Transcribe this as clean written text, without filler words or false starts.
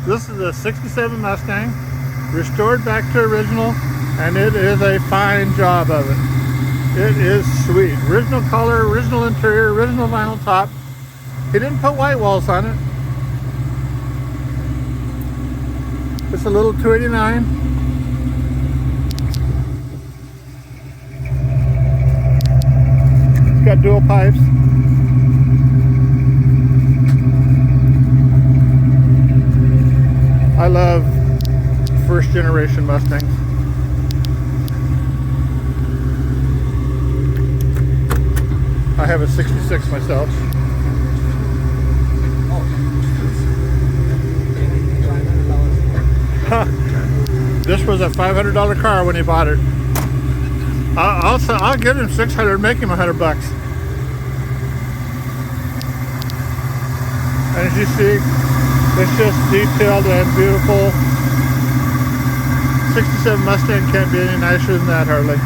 This is a 67 Mustang, restored back to original, and it is a fine job of it. It is sweet. Original color, original interior, original vinyl top. He didn't put white walls on it. It's a little 289. It's got dual pipes. I love first generation Mustangs. I have a 66 myself. This was a $500 car when he bought it. I'll give him $600, make him $100. And as you see, it's just detailed and beautiful. 67 Mustang can't be any nicer than that, hardly.